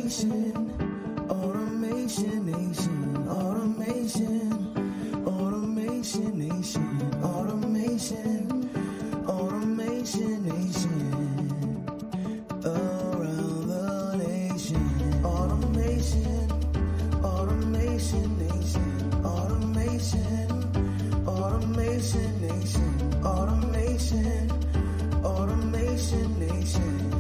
Automation Nation, Automation Nation, Automation Nation, around the nation. Automation Nation, Automation Nation, Automation Nation,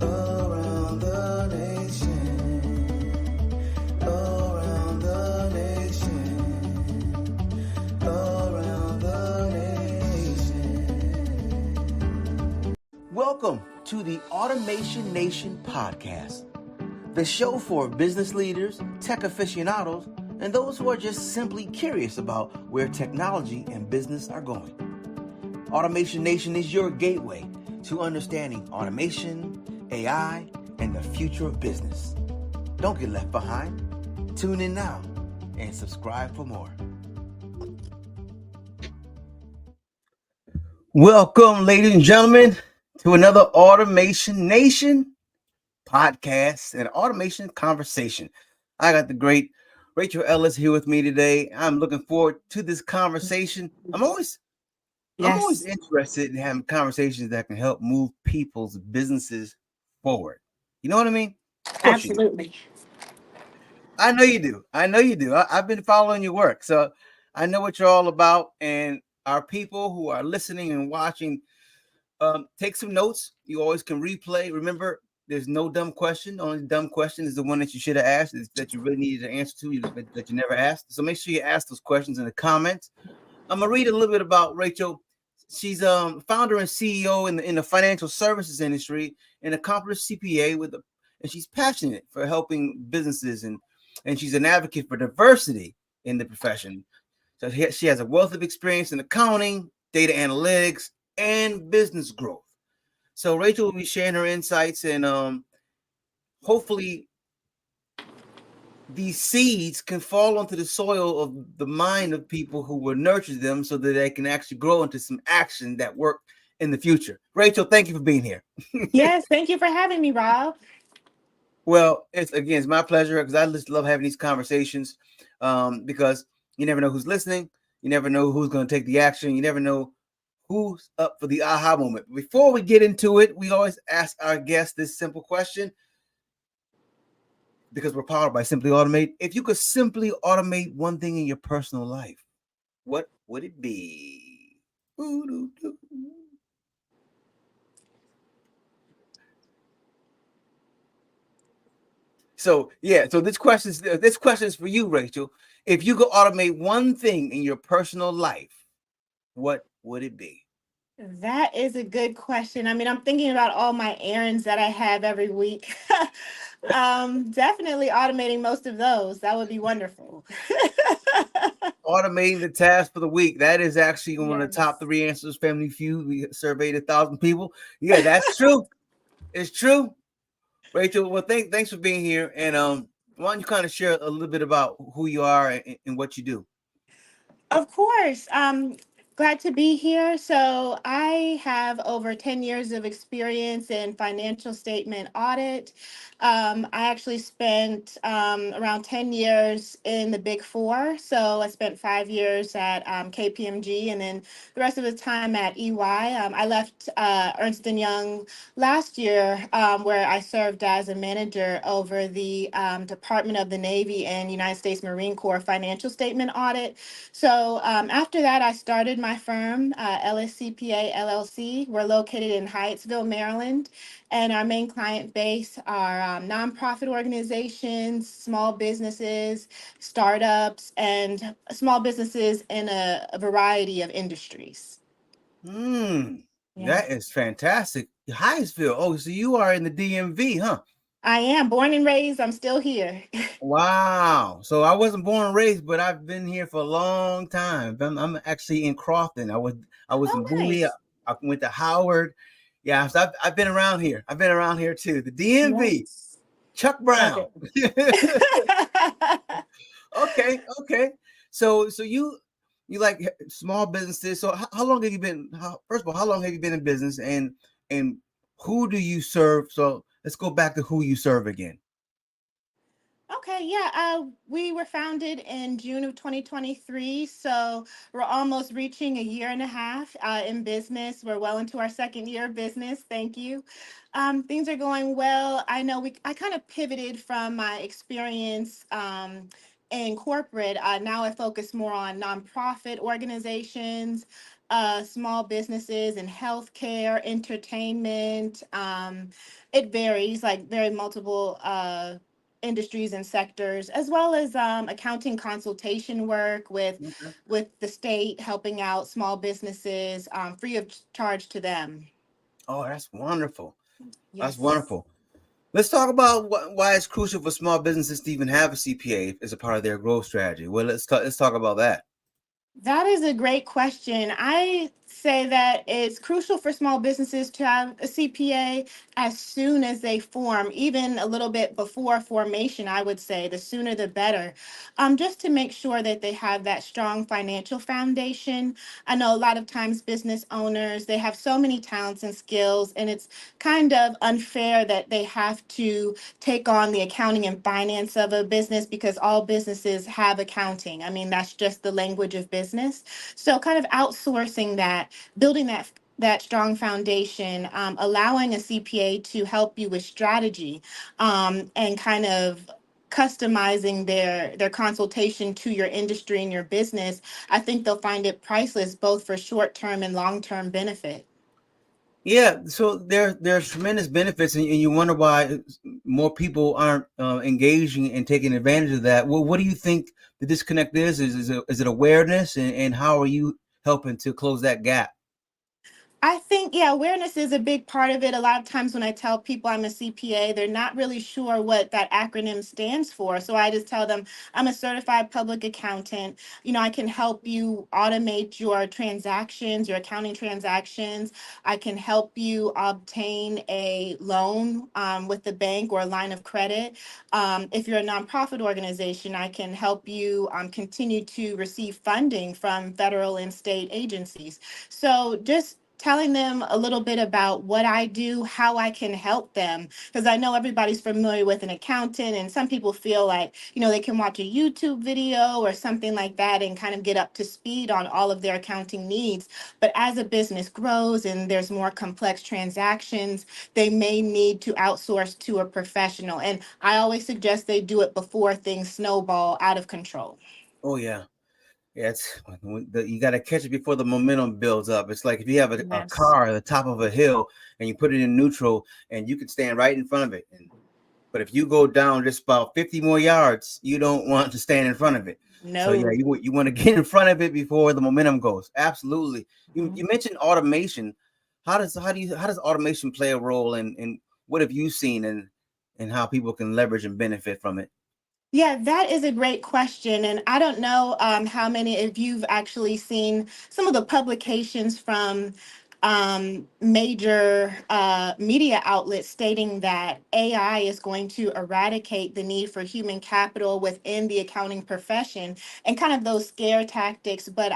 around the nation, around the nation, around the nation. Welcome to the Automation Nation podcast, the show for business leaders, tech aficionados, and those who are just simply curious about where technology and business are going. Automation Nation is your gateway to understanding automation, AI, and the future of business. Don't get left behind. Tune in now and subscribe for more. Welcome, ladies and gentlemen, to another Automation Nation podcast and automation conversation. I got the great Rachel Ellis here with me today. I'm looking forward to this conversation. I'm always interested in having conversations that can help move people's businesses forward. You know what I mean? Absolutely. I know you do. I've been following your work, so I know what you're all about. And our people who are listening and watching, take some notes. You always can replay. Remember, there's no dumb question. The only dumb question is the one that you should have asked, is that you really needed an answer to, that you never asked. So make sure you ask those questions in the comments. I'm gonna read a little bit about Rachel. She's founder and CEO in the financial services industry, an accomplished CPA and she's passionate for helping businesses, and she's an advocate for diversity in the profession. So she has a wealth of experience in accounting, data analytics, and business growth. So Rachel will be sharing her insights, and hopefully these seeds can fall onto the soil of the mind of people who will nurture them so that they can actually grow into some action that work in the future. Rachel, thank you for being here. Yes, thank you for having me, Rob. Well, it's my pleasure, because I just love having these conversations, because you never know who's listening. You never know who's going to take the action. You never know who's up for the aha moment. Before we get into it, we always ask our guests this simple question, because we're powered by Simply Automate. If you could simply automate one thing in your personal life, what would it be? So this question is for you, Rachel. If you could automate one thing in your personal life, what would it be? That is a good question. I mean, I'm thinking about all my errands that I have every week. Definitely automating most of those. That would be wonderful. Automating the task for the week. That is actually one of the top 3 answers. Family Feud. We surveyed 1,000 people. Yeah, that's true. It's true. Rachel, well, thanks for being here. And why don't you kind of share a little bit about who you are and what you do? Of course. Glad to be here. So I have over 10 years of experience in financial statement audit. I actually spent around 10 years in the Big Four. So I spent 5 years at KPMG, and then the rest of the time at EY. I left Ernst & Young last year, where I served as a manager over the Department of the Navy and United States Marine Corps financial statement audit. So after that, I started my firm, Ellis CPA LLC. We're located in Hyattsville, Maryland, and our main client base are nonprofit organizations, small businesses, startups, and small businesses in a variety of industries. That is fantastic. Hyattsville. Oh, so you are in the DMV, huh? I am born and raised. I'm still here. Wow. So I wasn't born and raised, but I've been here for a long time. I'm actually in Crofton. I was in Bowie. Nice. I went to Howard. Yeah, so I've been around here. I've been around here too. The DMV. Yes. Chuck Brown. Okay. So you like small businesses. So how long have you been? First of all, how long have you been in business, and who do you serve? So let's go back to who you serve again. Okay, yeah. We were founded in June of 2023, so we're almost reaching a year and a half in business. We're well into our second year of business. Thank you. Things are going well. I know I kind of pivoted from my experience in corporate. Now I focus more on nonprofit organizations, small businesses, and healthcare, entertainment. It varies, like very multiple. Industries and sectors, as well as accounting consultation work Okay. with the state, helping out small businesses free of charge to them. Oh, that's wonderful. That's Yes. wonderful. Let's talk about why it's crucial for small businesses to even have a CPA as a part of their growth strategy. Well, let's talk about that. That is a great question. I say that it's crucial for small businesses to have a CPA as soon as they form, even a little bit before formation, I would say. The sooner the better, just to make sure that they have that strong financial foundation. I know a lot of times business owners, they have so many talents and skills, and it's kind of unfair that they have to take on the accounting and finance of a business because all businesses have accounting. I mean, that's just the language of business. So, kind of outsourcing that, building that strong foundation, allowing a CPA to help you with strategy, and kind of customizing their consultation to your industry and your business. I think they'll find it priceless both for short-term and long-term benefit. Yeah, so there's tremendous benefits, and you wonder why more people aren't engaging and taking advantage of that. Well, what do you think the disconnect is? Is it awareness, and how are you helping to close that gap? I think, yeah, awareness is a big part of it. A lot of times when I tell people I'm a CPA, they're not really sure what that acronym stands for. So I just tell them I'm a certified public accountant. I can help you automate your transactions, your accounting transactions. I can help you obtain a loan with the bank or a line of credit. If you're a nonprofit organization, I can help you continue to receive funding from federal and state agencies. So just telling them a little bit about what I do, how I can help them. Because I know everybody's familiar with an accountant, and some people feel like, they can watch a YouTube video or something like that and kind of get up to speed on all of their accounting needs. But as a business grows and there's more complex transactions, they may need to outsource to a professional. And I always suggest they do it before things snowball out of control. Oh yeah, yeah. You got to catch it before the momentum builds up. It's like if you have a Yes. car at the top of a hill and you put it in neutral, and you can stand right in front of it. But if you go down just about 50 more yards, you don't want to stand in front of it. So yeah, No. you want to get in front of it before the momentum goes. Absolutely. You Mhm. mentioned automation. How does automation play a role in what have you seen and how people can leverage and benefit from it? Yeah, that is a great question. And I don't know how many of you've actually seen some of the publications from major media outlets stating that AI is going to eradicate the need for human capital within the accounting profession and kind of those scare tactics. But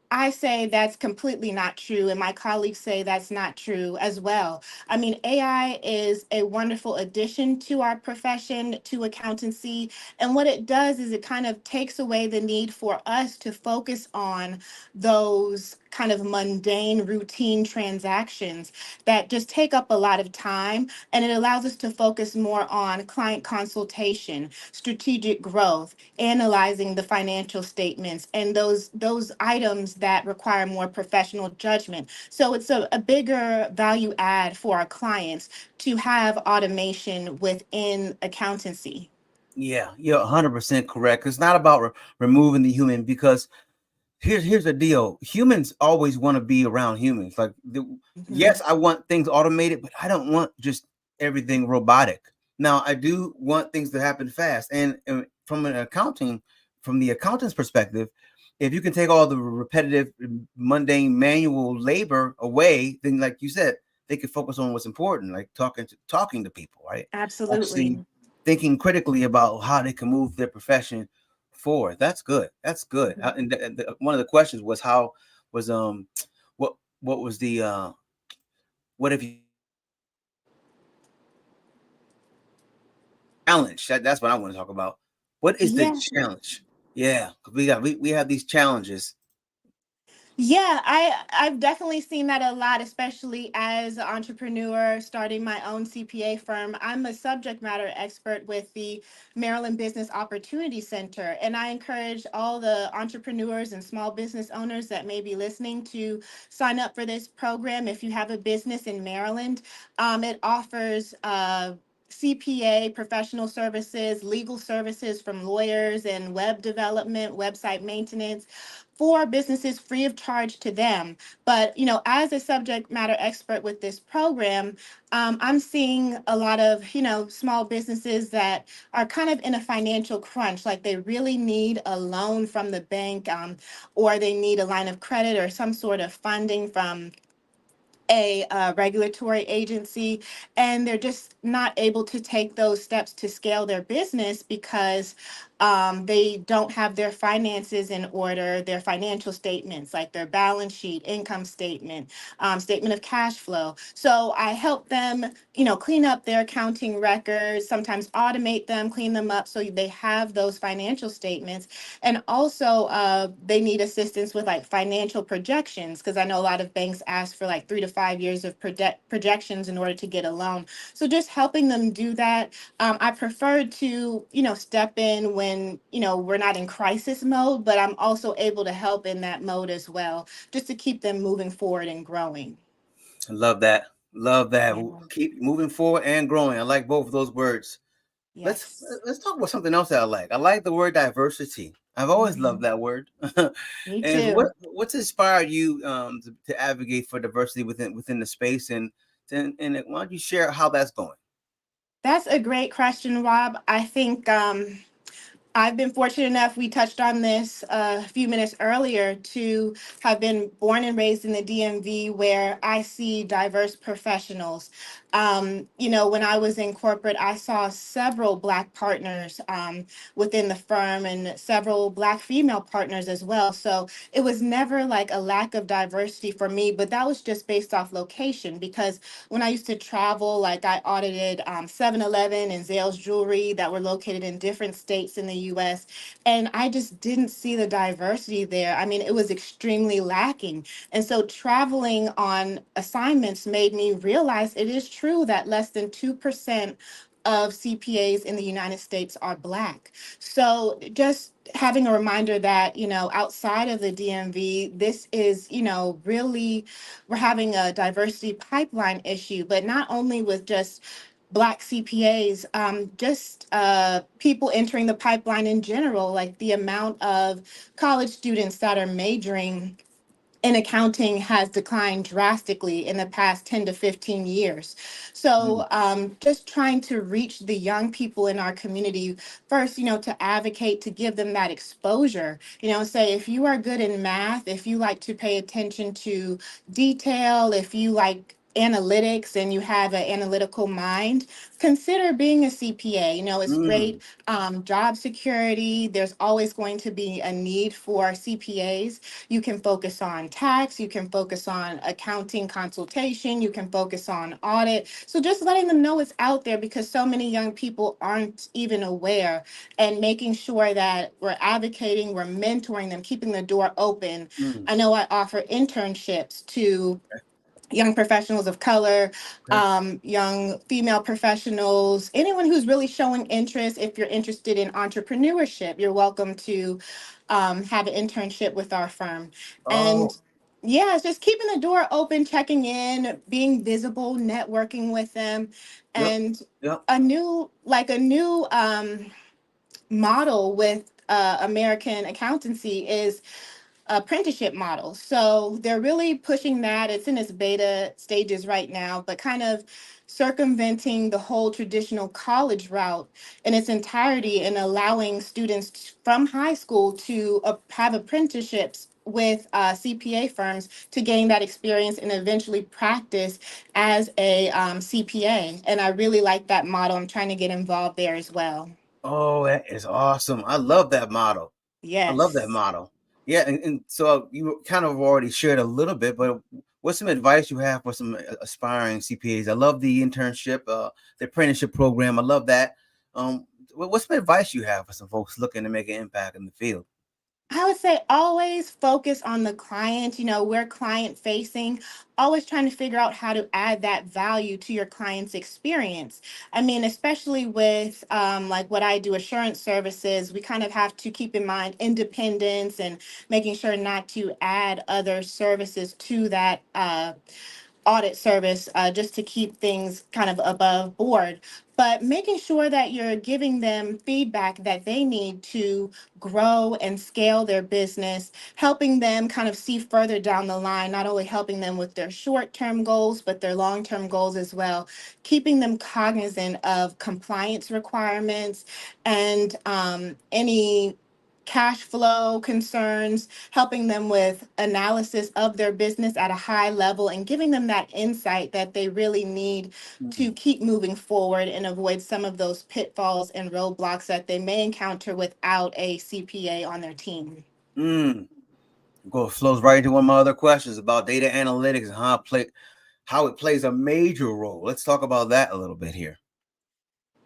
I say that's completely not true, and my colleagues say that's not true as well. I mean, AI is a wonderful addition to our profession, to accountancy. And what it does is it kind of takes away the need for us to focus on those kind of mundane, routine transactions that just take up a lot of time. And it allows us to focus more on client consultation, strategic growth, analyzing the financial statements, and those items that require more professional judgment. So it's a bigger value add for our clients to have automation within accountancy. Yeah, you're 100% correct. It's not about removing the human, because here's the deal. Humans always want to be around humans. Mhm. Yes, I want things automated, but I don't want just everything robotic. Now, I do want things to happen fast. And from the accountant's perspective, if you can take all the repetitive, mundane, manual labor away, then, like you said, they can focus on what's important, like talking to people, right? Actually Absolutely. thinking critically about how they can move their profession forward. That's good. That's good. Mhm. One of the questions was how was what was the what have you challenge. That's what I want to talk about. What is the Yeah. challenge? Yeah, 'cause we have these challenges. Yeah, I've definitely seen that a lot, especially as an entrepreneur starting my own CPA firm. I'm a subject matter expert with the Maryland Business Opportunity Center, and I encourage all the entrepreneurs and small business owners that may be listening to sign up for this program if you have a business in Maryland. It offers CPA professional services, legal services from lawyers and web development, website maintenance for businesses free of charge to them. But, as a subject matter expert with this program, I'm seeing a lot of, small businesses that are kind of in a financial crunch, like they really need a loan from the bank, or they need a line of credit or some sort of funding from a regulatory agency, and they're just not able to take those steps to scale their business because they don't have their finances in order, their financial statements, like their balance sheet, income statement, statement of cash flow. So I help them, clean up their accounting records, sometimes automate them, clean them up so they have those financial statements. And also, they need assistance with like financial projections, because I know a lot of banks ask for like 3 to 5 years of projections in order to get a loan. So just helping them do that. I prefer to, step in when, we're not in crisis mode, but I'm also able to help in that mode as well, just to keep them moving forward and growing. I love that. Love that. Yeah. Keep moving forward and growing. I like both of those words. Let's Yes. let's talk about something else that I like. I like the word diversity. I've always loved Mhm. that word. Me And too. what's inspired you to advocate for diversity within the space, and why don't you share how that's going? That's a great question, Rob. I think I've been fortunate enough, we touched on this a few minutes earlier, to have been born and raised in the DMV where I see diverse professionals. When I was in corporate, I saw several Black partners within the firm and several Black female partners as well. So it was never like a lack of diversity for me, but that was just based off location, because when I used to travel, like I audited 7-Eleven and Zales Jewelry that were located in different states in the US, and I just didn't see the diversity there. I mean, it was extremely lacking. And so traveling on assignments made me realize it is true that less than 2% of CPAs in the United States are Black. So just having a reminder that, outside of the DMV, this is, really, we're having a diversity pipeline issue, but not only with just Black CPAs, just people entering the pipeline in general, like the amount of college students that are majoring in accounting has declined drastically in the past 10 to 15 years. Mm, So, just trying to reach the young people in our community first, to advocate, to give them that exposure, say if you are good in math, if you like to pay attention to detail, if you like analytics and you have an analytical mind, consider being a CPA. It's mm, great, job security. There's always going to be a need for CPAs. You can focus on tax, you can focus on accounting consultation, you can focus on audit. So just letting them know it's out there, because so many young people aren't even aware, and making sure that we're advocating, we're mentoring them, keeping the door open. mm. I know I offer internships to young professionals of color, Okay. young female professionals, anyone who's really showing interest. If you're interested in entrepreneurship, you're welcome to have an internship with our firm. Oh, And yeah, it's just keeping the door open, checking in, being visible, networking with them. yep, And yep. a new model with American accountancy is apprenticeship model. So they're really pushing that. It's in its beta stages right now, but kind of circumventing the whole traditional college route in its entirety, and allowing students from high school to have apprenticeships with CPA firms to gain that experience and eventually practice as a CPA. And I really like that model. I'm trying to get involved there as well. Oh, that is awesome. I love that model. I love that Yes. model. Yeah, and so you kind of already shared a little bit, but what's some advice you have for some aspiring CPAs? I love the internship, the apprenticeship program. I love that. What's some advice you have for some folks looking to make an impact in the field? I would say always focus on the client. We're client facing, always trying to figure out how to add that value to your client's experience. I mean, especially with like what I do, assurance services, we kind of have to keep in mind independence and making sure not to add other services to that. Audit service, just to keep things kind of above board, but making sure that you're giving them feedback that they need to grow and scale their business, helping them kind of see further down the line, not only helping them with their short term goals, but their long term goals as well, keeping them cognizant of compliance requirements and any cash flow concerns, helping them with analysis of their business at a high level, and giving them that insight that they really need to keep moving forward and avoid some of those pitfalls and roadblocks that they may encounter without a CPA on their team. Mm. Flows right into one of my other questions about data analytics and how it plays a major role. Let's talk about that a little bit here.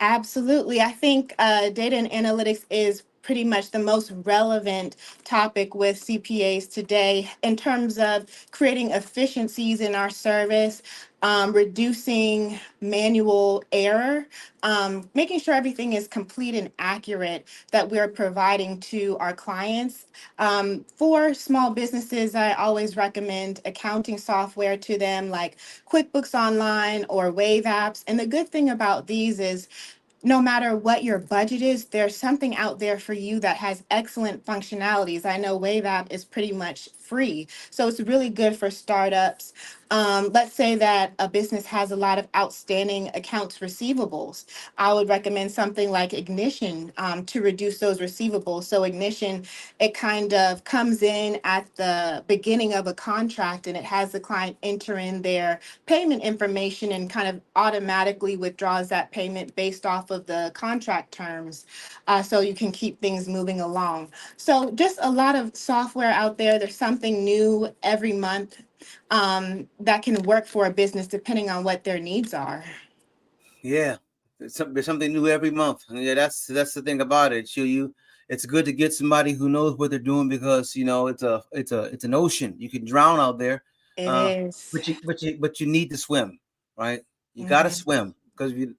Absolutely. I think data and analytics is pretty much the most relevant topic with CPAs today in terms of creating efficiencies in our service, reducing manual error, making sure everything is complete and accurate that we're providing to our clients. For small businesses, I always recommend accounting software to them like QuickBooks Online or Wave apps. And the good thing about these is no matter what your budget is, there's something out there for you that has excellent functionalities. I know Wave App is pretty much free, so it's really good for startups. Let's say that a business has a lot of outstanding accounts receivables. I would recommend something like Ignition to reduce those receivables. So Ignition, it kind of comes in at the beginning of a contract and it has the client enter in their payment information and kind of automatically withdraws that payment based off of the contract terms, so you can keep things moving along. So just a lot of software out there. There's something new every month that can work for a business depending on what their needs are. Yeah, there's something new every month. Yeah, that's the thing about it. It's good to get somebody who knows what they're doing because it's an ocean. You can drown out there, It uh, is. but you need to swim, right? You got to Mhm. swim because you.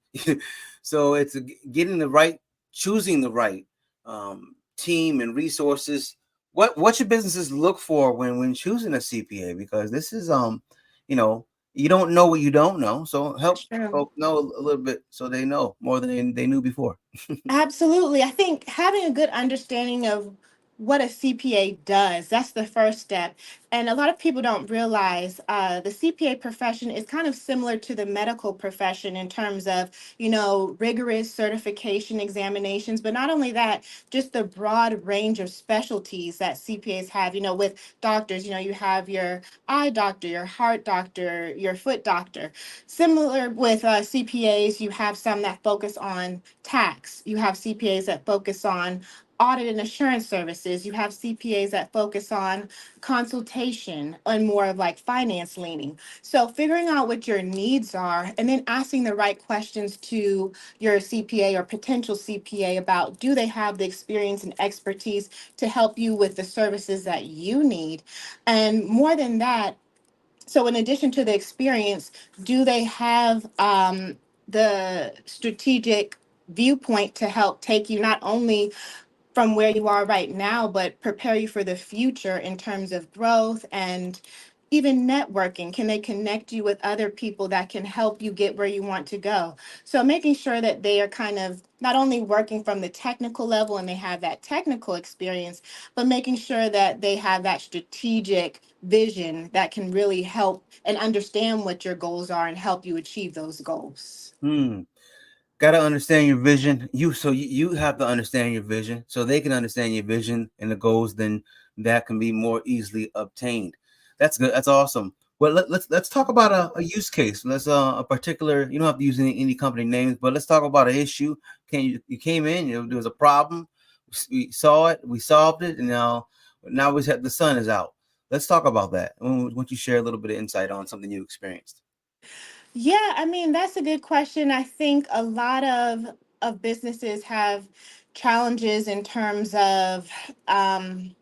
So it's getting the right, choosing the right team and resources. What should businesses look for when choosing a CPA? Because this is you know, you don't know what you don't know. So help True. folks know a little bit so they know more than they knew before. Absolutely. I think having a good understanding of what a CPA does, that's the first step. And a lot of people don't realize the CPA profession is kind of similar to the medical profession in terms of, rigorous certification examinations. But not only that, just the broad range of specialties that CPAs have. With doctors, you have your eye doctor, your heart doctor, your foot doctor. Similar with CPAs, you have some that focus on tax. You have CPAs that focus on audit and assurance services. You have CPAs that focus on consultation and more of like finance leaning. So figuring out what your needs are and then asking the right questions to your CPA or potential CPA about, do they have the experience and expertise to help you with the services that you need? And more than that, so in addition to the experience, do they have the strategic viewpoint to help take you not only from where you are right now, but prepare you for the future in terms of growth and even networking? Can they connect you with other people that can help you get where you want to go? So making sure that they are kind of not only working from the technical level and they have that technical experience, but making sure that they have that strategic vision that can really help and understand what your goals are and help you achieve those goals. Hmm. Got to understand your vision. You have to understand your vision so they can understand your vision and the goals. Then that can be more easily obtained. That's good. That's awesome. Well, let's talk about a use case. Let's a particular. You don't have to use any company names, but let's talk about an issue. You came in? There was a problem. We saw it. We solved it, and now we said the sun is out. Let's talk about that. Why don't you share a little bit of insight on something you experienced? Yeah, I mean, that's a good question. I think a lot of of businesses have challenges in terms of um,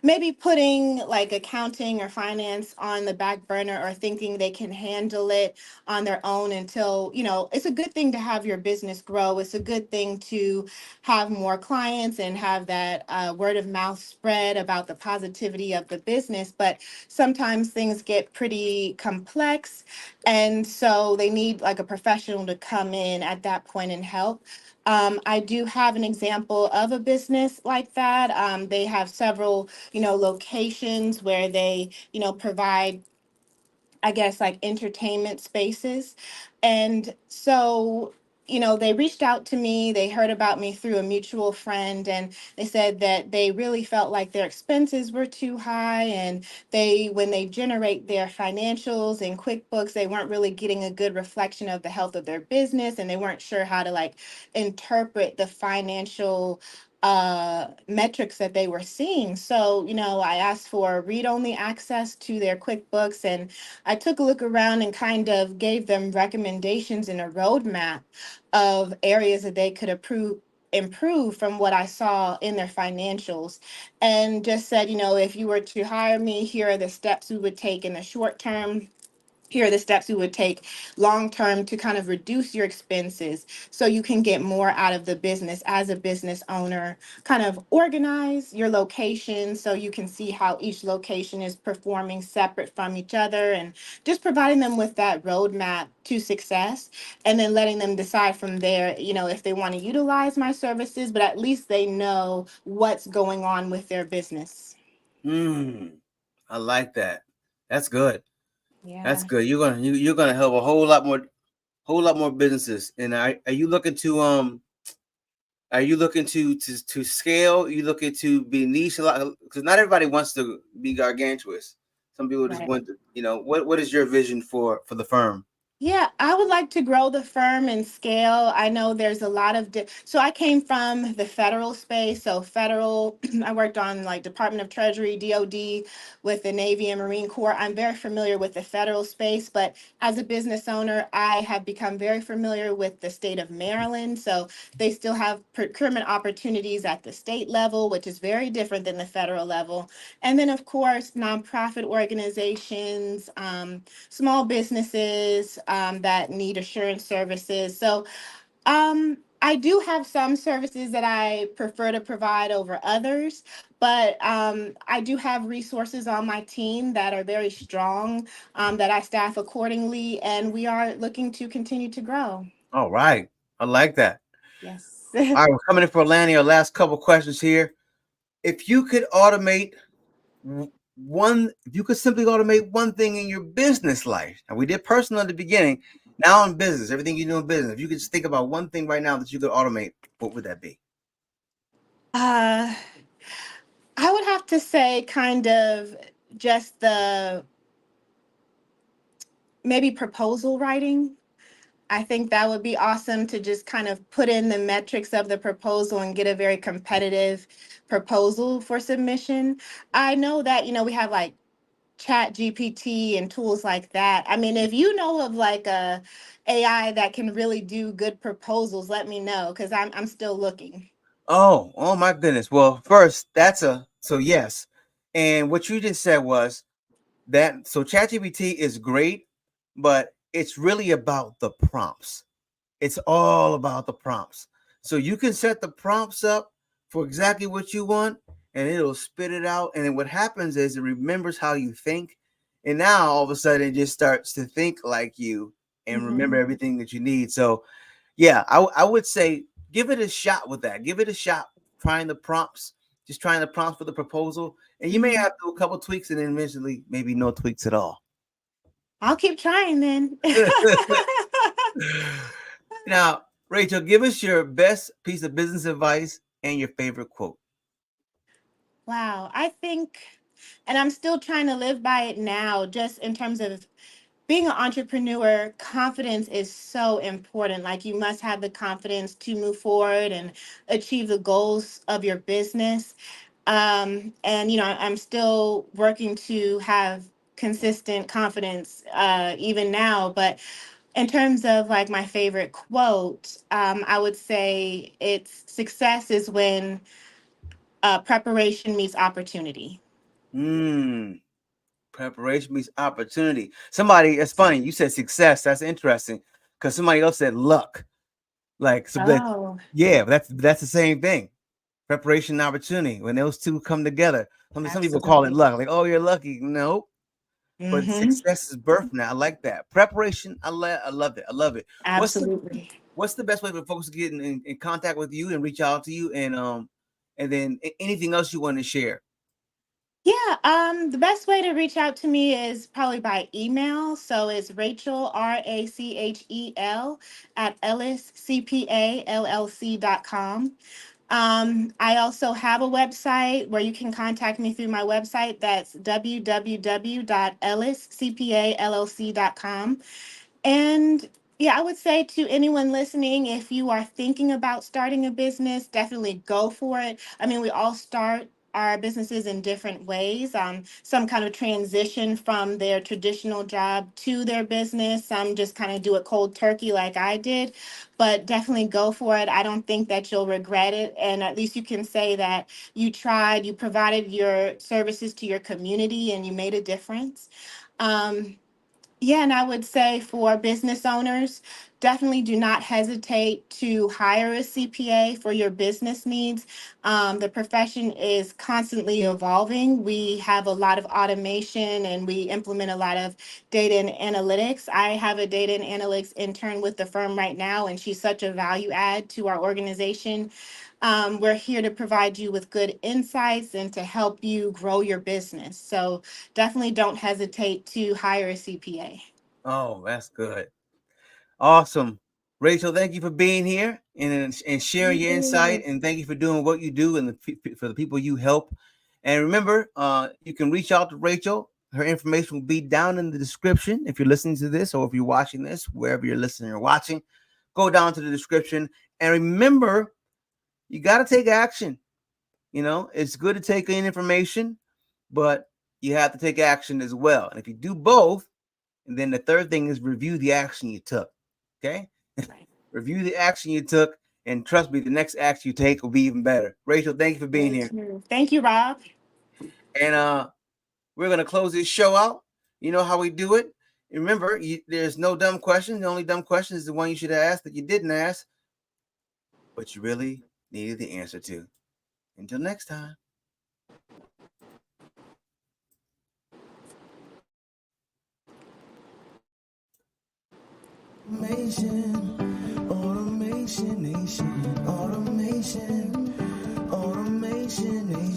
maybe putting like accounting or finance on the back burner or thinking they can handle it on their own until, it's a good thing to have your business grow. It's a good thing to have more clients and have that word of mouth spread about the positivity of the business. But sometimes things get pretty complex. And so they need like a professional to come in at that point and help. I do have an example of a business like that. They have several locations where they, provide, I guess, like entertainment spaces. And so, they reached out to me. They heard about me through a mutual friend, and they said that they really felt like their expenses were too high. And when they generate their financials in QuickBooks, they weren't really getting a good reflection of the health of their business, and they weren't sure how to like interpret the financial metrics that they were seeing. So, I asked for read only access to their QuickBooks, and I took a look around and kind of gave them recommendations and a roadmap of areas that they could improve from what I saw in their financials, and just said, if you were to hire me, here are the steps we would take in the short term. Here are the steps you would take long term to kind of reduce your expenses so you can get more out of the business as a business owner. Kind of organize your location so you can see how each location is performing separate from each other, and just providing them with that roadmap to success, and then letting them decide from there, if they want to utilize my services, but at least they know what's going on with their business. Mm, I like that. That's good. That's Yeah. good. You're gonna help a whole lot more businesses. And are you looking to scale? Are you looking to be niche a lot? Because not everybody wants to be gargantuous. Some people just Right. want to. What is your vision for the firm? Yeah, I would like to grow the firm and scale. I know there's a lot of, so I came from the federal space. So federal, I worked on like Department of Treasury, DOD, with the Navy and Marine Corps. I'm very familiar with the federal space, but as a business owner, I have become very familiar with the state of Maryland. So they still have procurement opportunities at the state level, which is very different than the federal level. And then, of course, nonprofit organizations, small businesses that need assurance services. So I do have some services that I prefer to provide over others, but I do have resources on my team that are very strong, that I staff accordingly, and we are looking to continue to grow. All right, I like that. Yes. All right, we're coming in for Lanny. Our last couple questions here. If you could automate if you could simply automate one thing in your business life, and we did personal at the beginning, now in business, everything you do in business, if you could just think about one thing right now that you could automate, what would that be? uh, I would have to say, kind of just the maybe proposal writing. I think that would be awesome to just kind of put in the metrics of the proposal and get a very competitive proposal for submission. I know that, we have like Chat GPT and tools like that. I mean, if you know of like a AI that can really do good proposals, let me know, because I'm still looking. Oh my goodness. Well, first, so yes. And what you just said was that so ChatGPT is great, but it's really about the prompts. It's all about the prompts. So you can set the prompts up for exactly what you want, and it'll spit it out. And then what happens is it remembers how you think. And now all of a sudden it just starts to think like you and remember Hmm. everything that you need. So yeah, I would say give it a shot with that. Give it a shot trying the prompts, just trying the prompts for the proposal. And you may Hmm. have to do a couple tweaks and then eventually maybe no tweaks at all. I'll keep trying then. Now, Rachel, give us your best piece of business advice and your favorite quote. Wow, I think, and I'm still trying to live by it now, just in terms of being an entrepreneur. Confidence is so important. Like, you must have the confidence to move forward and achieve the goals of your business. And, I'm still working to have consistent confidence even now. But in terms of like my favorite quote, I would say it's success is when preparation meets opportunity. Mm, preparation means opportunity. Somebody, it's funny. You said success. That's interesting because somebody else said luck. Like so that, Oh. yeah, but that's the same thing. Preparation and opportunity. When those two come together, some people call it Absolutely. luck. Like, oh, you're lucky. No, but Mm-hmm. success is birth. Now I like that preparation. I love it. I love it. What's the Absolutely. what's the best way for folks to get in contact with you and reach out to you and then anything else you want to share? Yeah, the best way to reach out to me is probably by email. So it's Rachel, Rachel, at elliscpallc.com. I also have a website where you can contact me through my website. That's www.elliscpallc.com. And yeah, I would say to anyone listening, if you are thinking about starting a business, definitely go for it. I mean, we all start our businesses in different ways. Some kind of transition from their traditional job to their business. Some just kind of do it cold turkey like I did, but definitely go for it. I don't think that you'll regret it. And at least you can say that you tried, you provided your services to your community, and you made a difference. Um, yeah, and I would say for business owners, definitely do not hesitate to hire a CPA for your business needs. The profession is constantly evolving. We have a lot of automation and we implement a lot of data and analytics. I have a data and analytics intern with the firm right now, and she's such a value add to our organization. We're here to provide you with good insights and to help you grow your business. So definitely don't hesitate to hire a CPA. Oh, that's good. Awesome. Rachel, thank you for being here and sharing Thank your insight, you. and thank you for doing what you do and for the people you help. And remember, you can reach out to Rachel. Her information will be down in the description if you're listening to this or if you're watching this, wherever you're listening or watching. Go down to the description. And remember, you got to take action. You know, it's good to take in information, but you have to take action as well. And if you do both, and then the third thing is review the action you took. Okay? Right. Review the action you took, and trust me, the next action you take will be even better. Rachel, thank you for being Me here. too. Thank you, Rob. And we're gonna close this show out. You know how we do it. Remember, there's no dumb question. The only dumb question is the one you should have asked that you didn't ask, but you really needed the answer to. Until next time. Automation, automation, automation, automation.